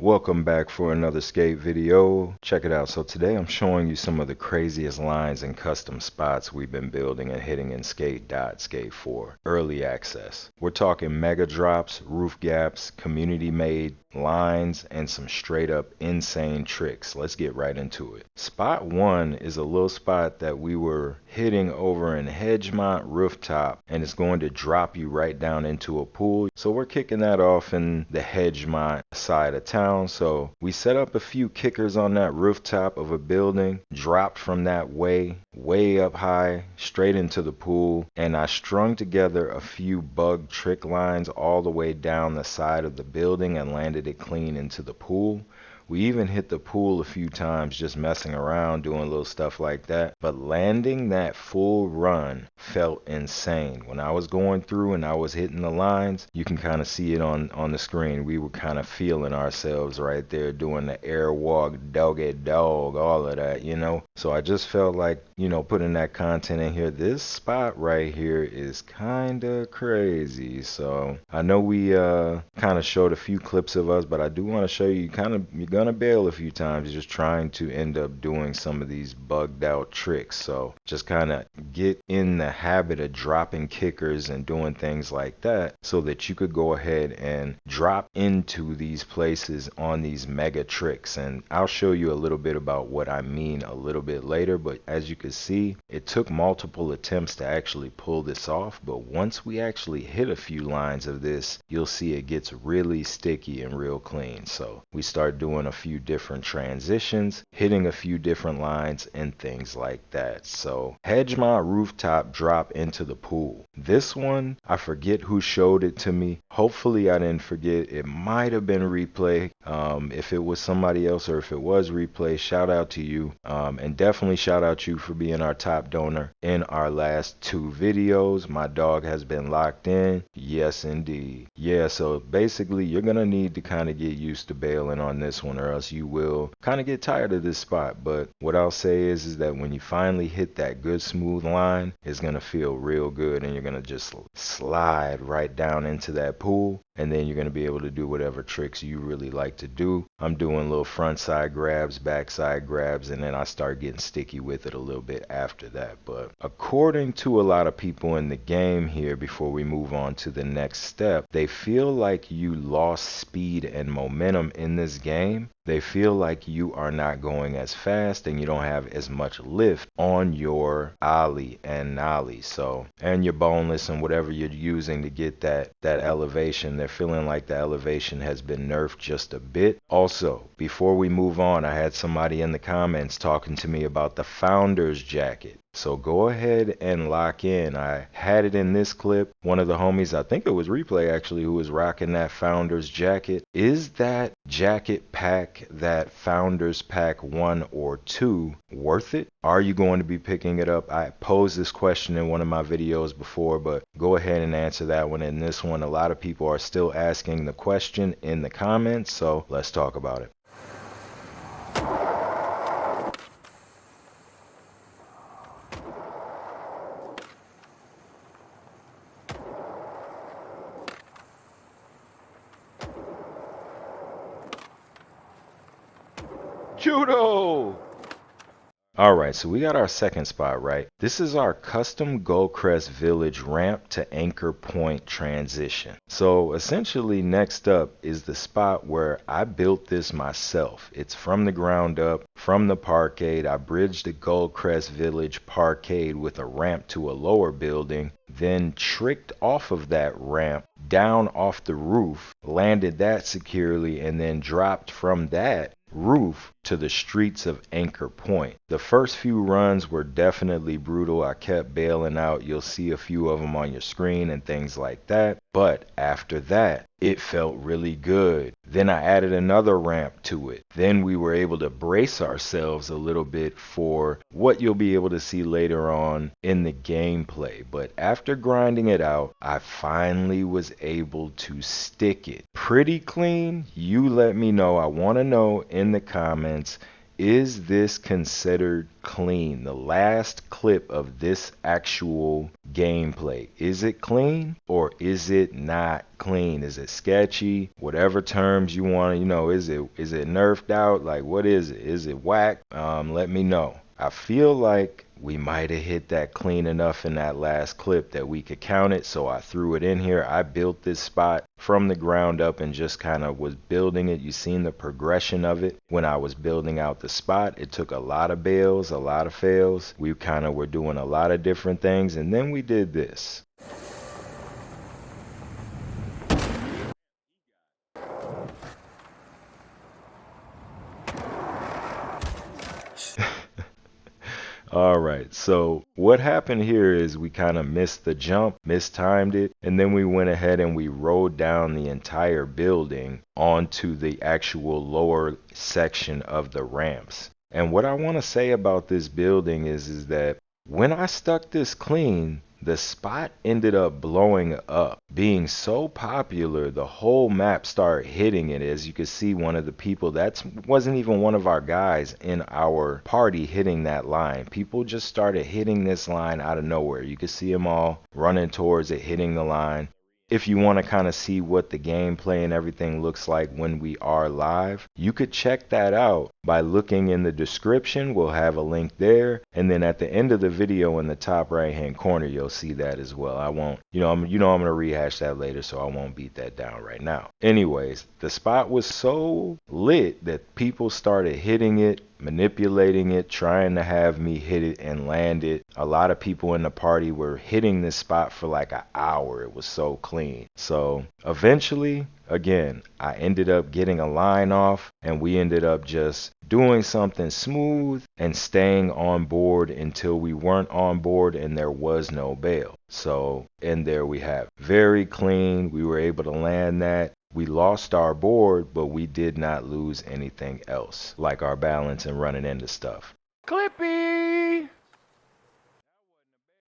Welcome back for another skate video. Check it out. So today I'm showing you some of the craziest lines and custom spots we've been building and hitting in Skate 4 early access. We're talking mega drops, roof gaps, community made lines, and some straight up insane tricks. Let's get right into it. Spot 1 is a little spot that we were hitting over in Hedgemont Rooftop, and it's going to drop you right down into a pool. So we're kicking that off in the Hedgemont side of town. So we set up a few kickers on that rooftop of a building, dropped from that way up high straight into the pool, and I strung together a few bug trick lines all the way down the side of the building and landed it clean into the pool. We even hit the pool a few times just messing around, doing little stuff like that. But landing that full run felt insane. When I was going through and I was hitting the lines, you can kind of see it on the screen. We were kind of feeling ourselves right there, doing the airwalk, dog, all of that, you know. So I just felt like, you know, putting that content in here. This spot right here is kind of crazy. So I know we kind of showed a few clips of us, but I do want to show you you're gonna bail a few times just trying to end up doing some of these bugged out tricks. So just kind of get in the habit of dropping kickers and doing things like that so that you could go ahead and drop into these places on these mega tricks. And I'll show you a little bit about what I mean a little bit later, but as you can see, it took multiple attempts to actually pull this off. But once we actually hit a few lines of this, you'll see it gets really sticky and real clean. So we start doing a few different transitions, hitting a few different lines and things like that. So Hedgemont Rooftop drop into the pool. This one, I forget who showed it to me. Hopefully I didn't forget. It might have been Replay. If it was somebody else or if it was Replay, shout out to you. And definitely shout out you for being our top donor in our last 2 videos. My dog has been locked in. Yes, indeed. Yeah, so basically you're gonna need to kind of get used to bailing on this one, or else you will kind of get tired of this spot. But what I'll say is that when you finally hit that good smooth line, it's gonna feel real good, and you're gonna just slide right down into that pool, and then you're gonna be able to do whatever tricks you really like to do. I'm doing little frontside grabs, backside grabs, and then I start getting sticky with it a little bit after that. But according to a lot of people in the game here, before we move on to the next step, they feel like you lost speed and momentum in this game. They feel like you are not going as fast and you don't have as much lift on your ollie and nollie. So, and your boneless and whatever you're using to get that elevation, they're feeling like the elevation has been nerfed just a bit. Also, before we move on, I had somebody in the comments talking to me about the Founder's Jacket. So go ahead and lock in. I had it in this clip. One of the homies, I think it was Replay actually, who was rocking that Founder's Jacket. Is that jacket pack, that Founder's Pack 1 or 2, worth it? Are you going to be picking it up? I posed this question in one of my videos before, but go ahead and answer that one. In this one, a lot of people are still asking the question in the comments, so let's talk about it. Judo! Alright, so we got our second spot, right? This is our custom Crest Village ramp to anchor point transition. So essentially next up is the spot where I built this myself. It's from the ground up, from the parkade. I bridged the Crest Village parkade with a ramp to a lower building, then tricked off of that ramp down off the roof, landed that securely, and then dropped from that roof to the streets of Anchor Point. The first few runs were definitely brutal. I kept bailing out. You'll see a few of them on your screen and things like that. But after that, it felt really good. Then I added another ramp to it. Then we were able to brace ourselves a little bit for what you'll be able to see later on in the gameplay. But after grinding it out, I finally was able to stick it pretty clean. You let me know. I want to know in the comments, is this considered clean? The last clip of this actual gameplay, is it clean or is it not clean? Is it sketchy? Whatever terms you want to, is it nerfed out? Like, what is it? Is it whack? Let me know. I feel like we might have hit that clean enough in that last clip that we could count it, so I threw it in here. I built this spot from the ground up and just kind of was building it. You seen the progression of it when I was building out the spot. It took a lot of bails, a lot of fails. We kind of were doing a lot of different things, and then we did this. Alright, so what happened here is we kind of missed the jump, mistimed it, and then we went ahead and we rode down the entire building onto the actual lower section of the ramps. And what I want to say about this building is that when I stuck this clean, the spot ended up blowing up, being so popular the whole map started hitting it. As you can see, one of the people that wasn't even one of our guys in our party hitting that line. People just started hitting this line out of nowhere. You could see them all running towards it, hitting the line. If you want to kind of see what the gameplay and everything looks like when we are live, you could check that out by looking in the description. We'll have a link there, and then at the end of the video in the top right hand corner you'll see that as well. I won't, I'm going to rehash that later, so I won't beat that down right now. Anyways, the spot was so lit that people started hitting it, manipulating it, trying to have me hit it and land it. A lot of people in the party were hitting this spot for like an hour. It was so clean. So eventually, again, I ended up getting a line off, and we ended up just doing something smooth and staying on board until we weren't on board and there was no bail. So, and there we have it. Very clean. We were able to land that. We lost our board, but we did not lose anything else, like our balance and running into stuff. Clippy!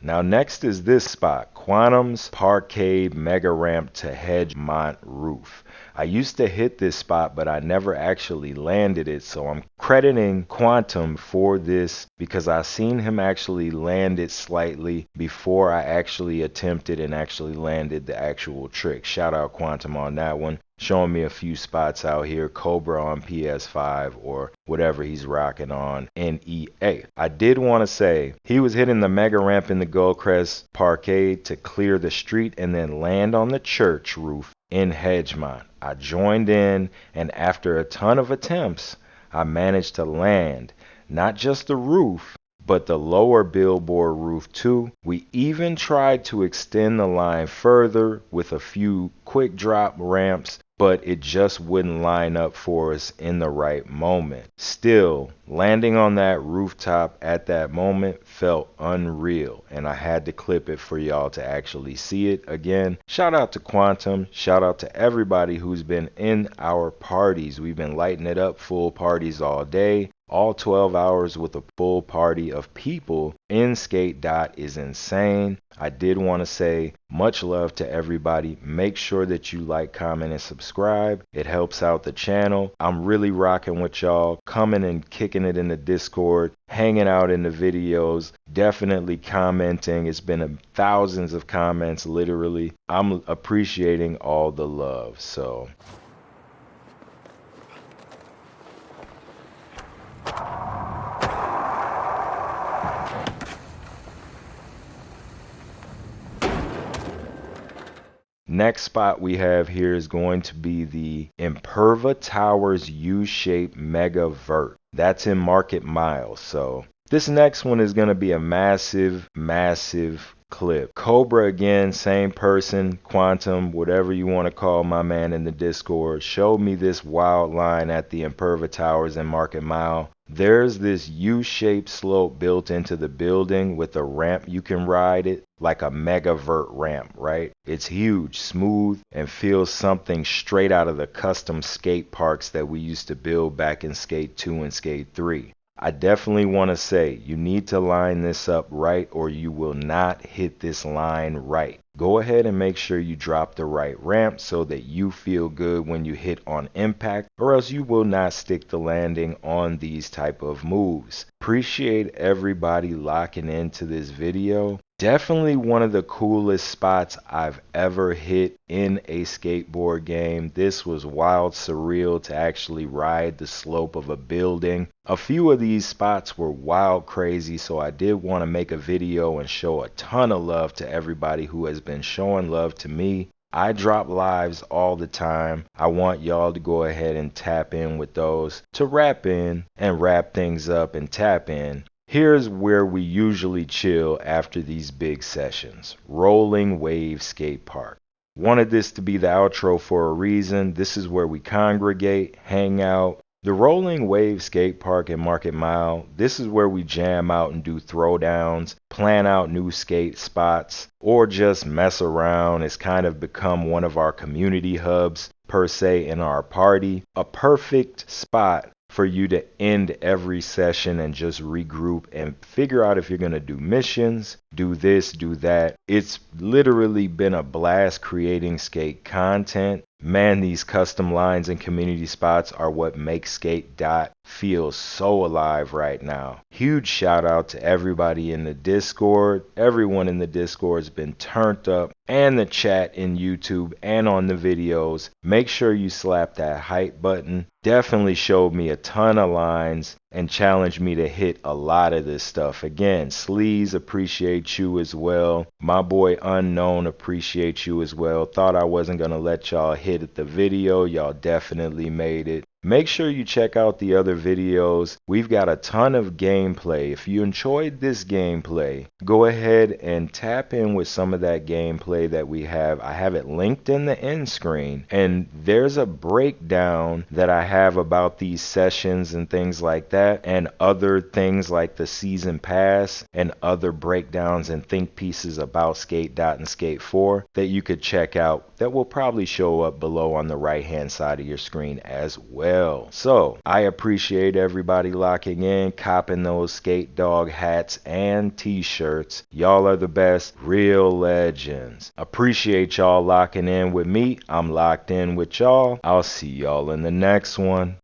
Now next is this spot, Quantum's Parkade Mega Ramp to Hedgemont Roof. I used to hit this spot, but I never actually landed it, so I'm crediting Quantum for this because I seen him actually land it slightly before I actually attempted and actually landed the actual trick. Shout out Quantum on that one. Showing me a few spots out here, Cobra on PS5 or whatever he's rocking on NEA. I did want to say he was hitting the mega ramp in the Gold Crest Parkade to clear the street and then land on the church roof in Hedgemont. I joined in, and after a ton of attempts, I managed to land not just the roof, but the lower Billboard roof too. We even tried to extend the line further with a few quick drop ramps, but it just wouldn't line up for us in the right moment. Still, landing on that rooftop at that moment felt unreal, and I had to clip it for y'all to actually see it again. Shout out to Quantum, shout out to everybody who's been in our parties. We've been lighting it up, full parties all day. All 12 hours with a full party of people in Skate. Is insane. I did want to say much love to everybody. Make sure that you like, comment, and subscribe. It helps out the channel. I'm really rocking with y'all, coming and kicking it in the Discord, hanging out in the videos, definitely commenting. It's been thousands of comments, literally. I'm appreciating all the love. So next spot we have here is going to be the Imperva Towers U-shaped Mega Vert. That's in Market Miles. So this next one is going to be a massive clip. Cobra again, same person, Quantum, whatever you want to call my man in the Discord, showed me this wild line at the Imperva Towers in Market Mile. There's this U-shaped slope built into the building with a ramp you can ride it, like a mega vert ramp, right? It's huge, smooth, and feels something straight out of the custom skate parks that we used to build back in Skate 2 and Skate 3. I definitely want to say you need to line this up right or you will not hit this line right. Go ahead and make sure you drop the right ramp so that you feel good when you hit on impact, or else you will not stick the landing on these type of moves. Appreciate everybody locking into this video. Definitely one of the coolest spots I've ever hit in a skateboard game. This was wild, surreal to actually ride the slope of a building. A few of these spots were wild crazy, so I did want to make a video and show a ton of love to everybody who has been showing love to me. I drop lives all the time. I want y'all to go ahead and tap in with those to wrap in and wrap things up and tap in. Here's where we usually chill after these big sessions. Rolling Wave Skate Park. Wanted this to be the outro for a reason. This is where we congregate, hang out. The Rolling Wave Skate Park in Market Mile, this is where we jam out and do throwdowns, plan out new skate spots, or just mess around. It's kind of become one of our community hubs per se in our party. A perfect spot for you to end every session and just regroup and figure out if you're going to do missions, do this, do that. It's literally been a blast creating skate content. Man, these custom lines and community spots are what makes Skate Dot feel so alive right now. Huge shout out to everybody in the Discord. Everyone in the Discord has been turned up, and the chat in YouTube and on the videos. Make sure you slap that hype button. Definitely showed me a ton of lines and challenged me to hit a lot of this stuff. Again, Sleaze, appreciate you as well. My boy Unknown, appreciate you as well. Thought I wasn't gonna let y'all hit at the video. Y'all definitely made it. Make sure you check out the other videos. We've got a ton of gameplay. If you enjoyed this gameplay, go ahead and tap in with some of that gameplay that we have. I have it linked in the end screen, and there's a breakdown that I have about these sessions and things like that, and other things like the season pass and other breakdowns and think pieces about Skate Dot and Skate 4 that you could check out that will probably show up below on the right hand side of your screen as well. So I appreciate everybody locking in, copping those Skate Dog hats and t-shirts. Y'all are the best, real legends. Appreciate y'all locking in with me. I'm locked in with y'all. I'll see y'all in the next one.